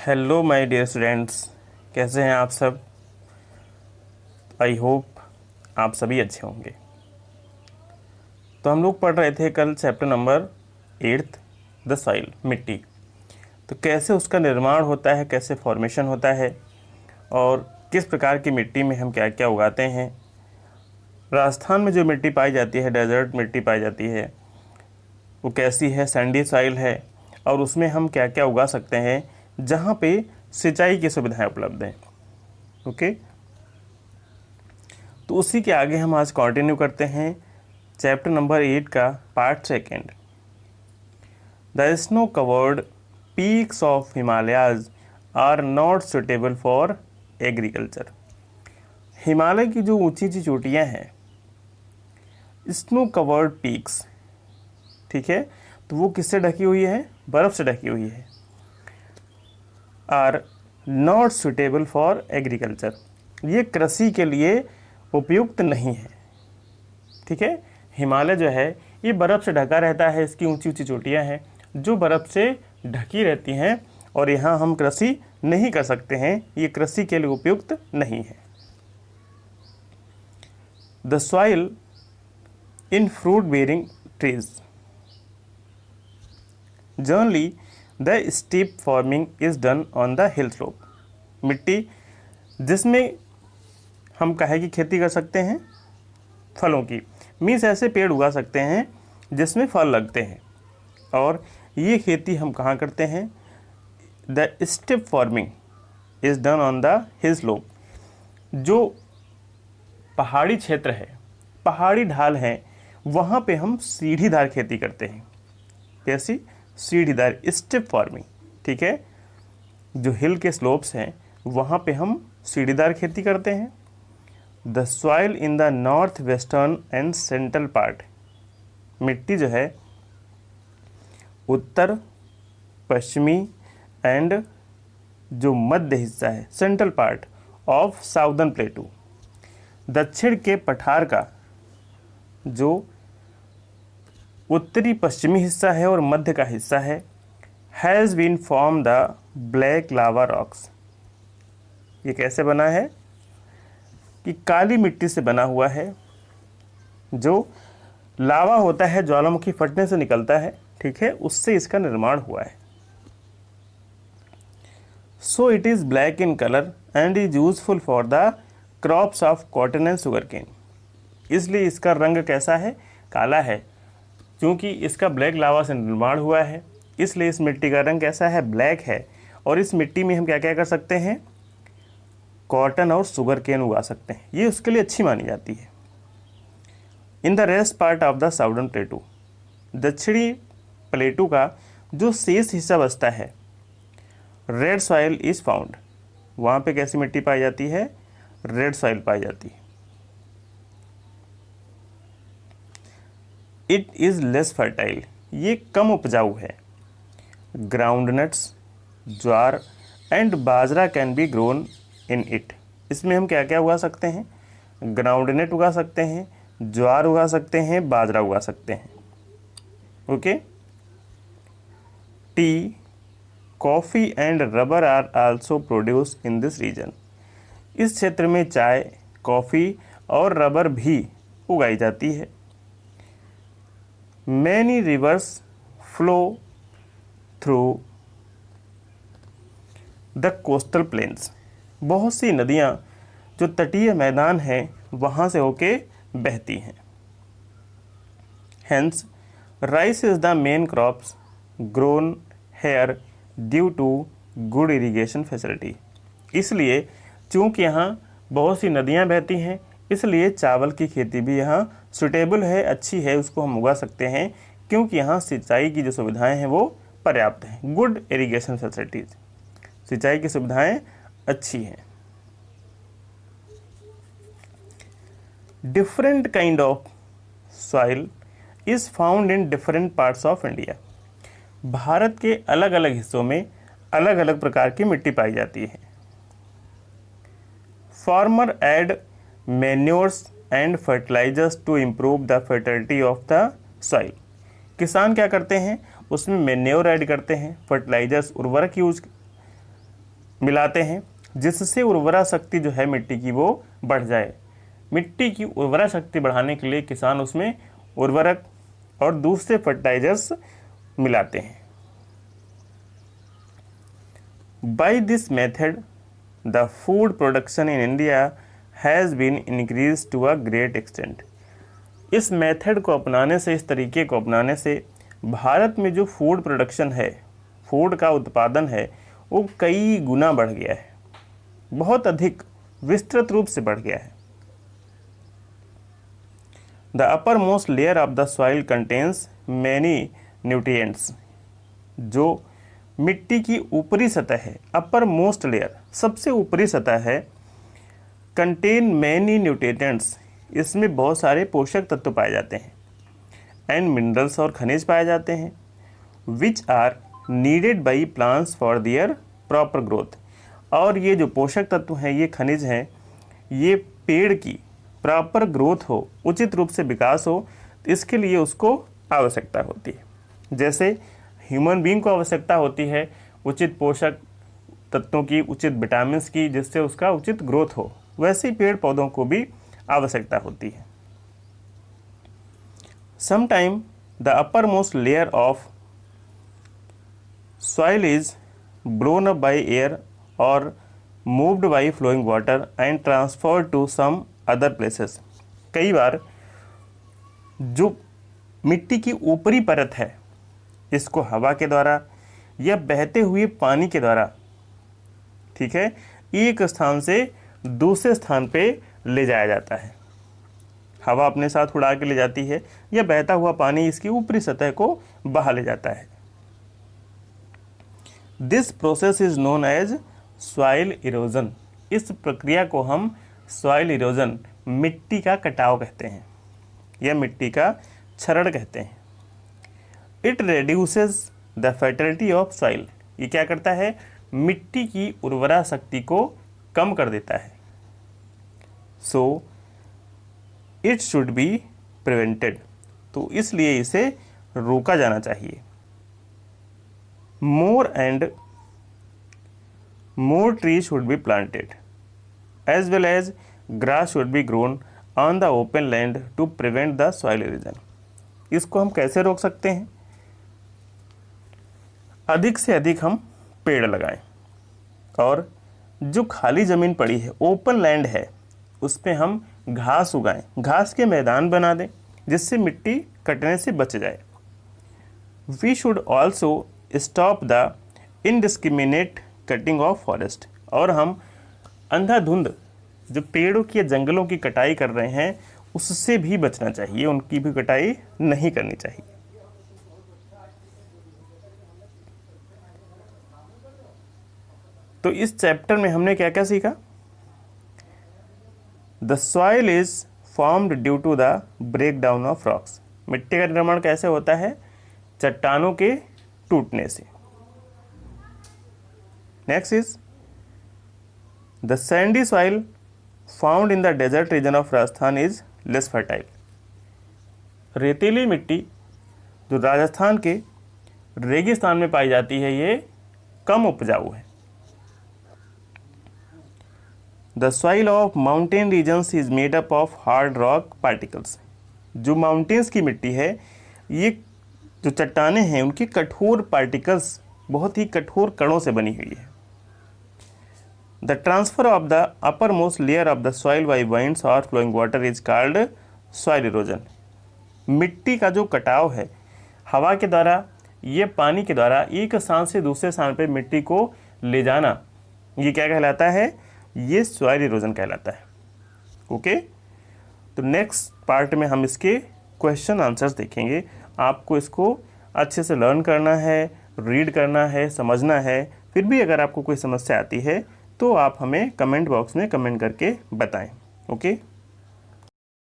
Hello my dear students, कैसे हैं आप सब। आई होप आप सभी अच्छे होंगे। तो हम लोग पढ़ रहे थे कल चैप्टर नंबर 8 द सॉइल, मिट्टी। तो कैसे उसका निर्माण होता है, कैसे फॉर्मेशन होता है और किस प्रकार की मिट्टी में हम क्या क्या उगाते हैं। राजस्थान में जो मिट्टी पाई जाती है, डेजर्ट मिट्टी पाई जाती है, वो कैसी है, सैंडी सॉइल है और उसमें हम क्या क्या उगा सकते हैं जहाँ पे सिंचाई की सुविधाएं उपलब्ध हैं। ओके, तो उसी के आगे हम आज कंटिन्यू करते हैं चैप्टर नंबर 8 का part second. The snow covered peaks of Himalayas are not suitable for agriculture. Himalaya की जो ऊंची ऊंची चोटियाँ हैं, स्नो कवर्ड पीक्स, ठीक है, तो वो किससे ढकी हुई है? बर्फ़ से ढकी हुई है। Are not suitable for agriculture, ये कृषि के लिए उपयुक्त नहीं है। ठीक है, हिमालय जो है ये बर्फ़ से ढका रहता है, इसकी ऊंची ऊंची चोटियाँ हैं जो बर्फ़ से ढकी रहती हैं और यहाँ हम कृषि नहीं कर सकते हैं, ये कृषि के लिए उपयुक्त नहीं है। The soil in fruit bearing trees generally the steep forming is done on the hill slope. मिट्टी जिसमें हम काहे की खेती कर सकते हैं? फलों की। मीन्स ऐसे पेड़ उगा सकते हैं जिसमें फल लगते हैं, और ये खेती हम कहाँ करते हैं? The steep forming is done on the hill slope. जो पहाड़ी क्षेत्र है, पहाड़ी ढाल है, वहाँ पे हम सीढ़ीदार खेती करते हैं। कैसी? सीढ़ीदार, स्टेप फार्मिंग। ठीक है, जो हिल के स्लोप्स हैं वहाँ पे हम सीढ़ीदार खेती करते हैं। The soil in the north western and central part, मिट्टी जो है उत्तर पश्चिमी एंड जो मध्य हिस्सा है, सेंट्रल पार्ट ऑफ साउदर्न प्लेटू, दक्षिण के पठार का जो उत्तरी पश्चिमी हिस्सा है और मध्य का हिस्सा है, has been form the black lava rocks. ये कैसे बना है? कि काली मिट्टी से बना हुआ है। जो लावा होता है, ज्वालामुखी फटने से निकलता है, ठीक है, उससे इसका निर्माण हुआ है। So it is black in colour and is useful for the crops of cotton and sugarcane. इसलिए इसका रंग कैसा है? काला है। क्योंकि इसका ब्लैक लावा से निर्माण हुआ है, इसलिए इस मिट्टी का रंग कैसा है? ब्लैक है। और इस मिट्टी में हम क्या क्या कर सकते हैं? कॉटन और शुगर केन उगा सकते हैं, ये उसके लिए अच्छी मानी जाती है। In the rest part of the southern प्लेटू, दक्षिणी प्लेटू का जो शेष हिस्सा बचता है, रेड सॉइल इज फाउंड। वहाँ पे कैसी मिट्टी पाई जाती है? रेड सॉइल पाई जाती है। इट इज़ लेस फर्टाइल, ये कम उपजाऊ है। Groundnuts, jowar and bajra can be grown in it. इसमें हम क्या क्या उगा सकते हैं? ग्राउंडनट उगा सकते हैं, ज्वार उगा सकते हैं, बाजरा उगा सकते हैं। Okay. Tea, coffee and rubber are also produce in this region. इस क्षेत्र में चाय, कॉफ़ी और रबर भी उगाई जाती है। Many rivers flow through the coastal plains। बहुत सी नदियाँ जो तटीय मैदान हैं वहाँ से होके बहती हैं। Hence, rice is the main crops grown here due to good irrigation facility। इसलिए चूँकि यहाँ बहुत सी नदियाँ बहती हैं, इसलिए चावल की खेती भी यहाँ सुटेबल है, अच्छी है, उसको हम उगा सकते हैं क्योंकि यहाँ सिंचाई की जो सुविधाएं हैं वो पर्याप्त हैं। गुड इरिगेशन फैसिलिटीज, सिंचाई की सुविधाएं अच्छी हैं। Different kind of soil is found in different parts of India. Bharat के अलग अलग हिस्सों में अलग अलग प्रकार की मिट्टी पाई जाती है। Farmer add manures and fertilisers to improve the fertility of the soil. किसान क्या करते हैं? उसमें मैन्योर ऐड करते हैं, फर्टिलाइजर्स, उर्वरक यूज मिलाते हैं, जिससे उर्वरा शक्ति जो है मिट्टी की वो बढ़ जाए। मिट्टी की उर्वरा शक्ति बढ़ाने के लिए किसान उसमें उर्वरक और दूसरे फर्टिलाइजर्स मिलाते हैं। By this method the food production in India has been increase to a great extent. इस मेथड को अपनाने से, इस तरीके को अपनाने से भारत में जो फूड प्रोडक्शन है, फूड का उत्पादन है, वो कई गुना बढ़ गया है, बहुत अधिक विस्तृत रूप से बढ़ गया है। The upper most layer of the soil contains many nutrients. जो मिट्टी की ऊपरी सतह है, अपर मोस्ट लेयर सबसे ऊपरी सतह है, कंटेन मैनी न्यूट्रिएंट्स, इसमें बहुत सारे पोषक तत्व पाए जाते हैं, एंड मिनरल्स और खनिज पाए जाते हैं, which are needed by plants for their proper growth. और ये जो पोषक तत्व हैं, ये खनिज हैं, ये पेड़ की प्रॉपर ग्रोथ हो, उचित रूप से विकास हो, इसके लिए उसको आवश्यकता होती है। जैसे ह्यूमन बीइंग को आवश्यकता होती है उचित पोषक तत्वों की, उचित विटामिन्स की, जिससे उसका उचित ग्रोथ हो, वैसे ही पेड़ पौधों को भी आवश्यकता होती है। Sometime the upper most layer of soil is blown up by air और moved by flowing water and transfer to some other places. कई बार जो मिट्टी की ऊपरी परत है, इसको हवा के द्वारा या बहते हुए पानी के द्वारा, ठीक है, एक स्थान से दूसरे स्थान पे ले जाया जाता है। हवा अपने साथ उड़ा के ले जाती है या बहता हुआ पानी इसकी ऊपरी सतह को बहा ले जाता है। This process is known as soil erosion. इस प्रक्रिया को हम सॉइल इरोजन, मिट्टी का कटाव कहते हैं या मिट्टी का क्षरण कहते हैं। It reduces the fertility of soil. ये क्या करता है? मिट्टी की उर्वरा शक्ति को कम कर देता है। So it should be prevented. तो इसलिए इसे रोका जाना चाहिए। More and more tree should be planted as well as grass should be grown on the open land to prevent the soil erosion. इसको हम कैसे रोक सकते हैं? अधिक से अधिक हम पेड़ लगाएं और जो खाली ज़मीन पड़ी है, ओपन लैंड है, उस पर हम घास उगाएं, घास के मैदान बना दें जिससे मिट्टी कटने से बच जाए। We should also stop the indiscriminate cutting of forest. और हम अंधाधुंध जो पेड़ों की या जंगलों की कटाई कर रहे हैं उससे भी बचना चाहिए, उनकी भी कटाई नहीं करनी चाहिए। तो इस चैप्टर में हमने क्या क्या सीखा? The soil is formed due to the breakdown of rocks. मिट्टी का निर्माण कैसे होता है? चट्टानों के टूटने से। Next is the sandy soil found in the desert region of Rajasthan is less fertile. रेतीली मिट्टी जो राजस्थान के रेगिस्तान में पाई जाती है, ये कम उपजाऊ है। The soil of mountain regions is made up of hard rock particles. जो माउंटेन्स की मिट्टी है, ये जो चट्टानें हैं उनकी कठोर पार्टिकल्स, बहुत ही कठोर कणों से बनी हुई है। The transfer of the upper most layer of the soil by winds और flowing water is called soil erosion. मिट्टी का जो कटाव है हवा के द्वारा, ये पानी के द्वारा एक स्थान से दूसरे स्थान पर मिट्टी को ले जाना, ये क्या कहलाता है? ये सॉइल इरोजन कहलाता है। ओके, तो नेक्स्ट पार्ट में हम इसके क्वेश्चन आंसर्स देखेंगे। आपको इसको अच्छे से लर्न करना है, रीड करना है, समझना है। फिर भी अगर आपको कोई समस्या आती है तो आप हमें कमेंट बॉक्स में कमेंट करके बताएं। ओके।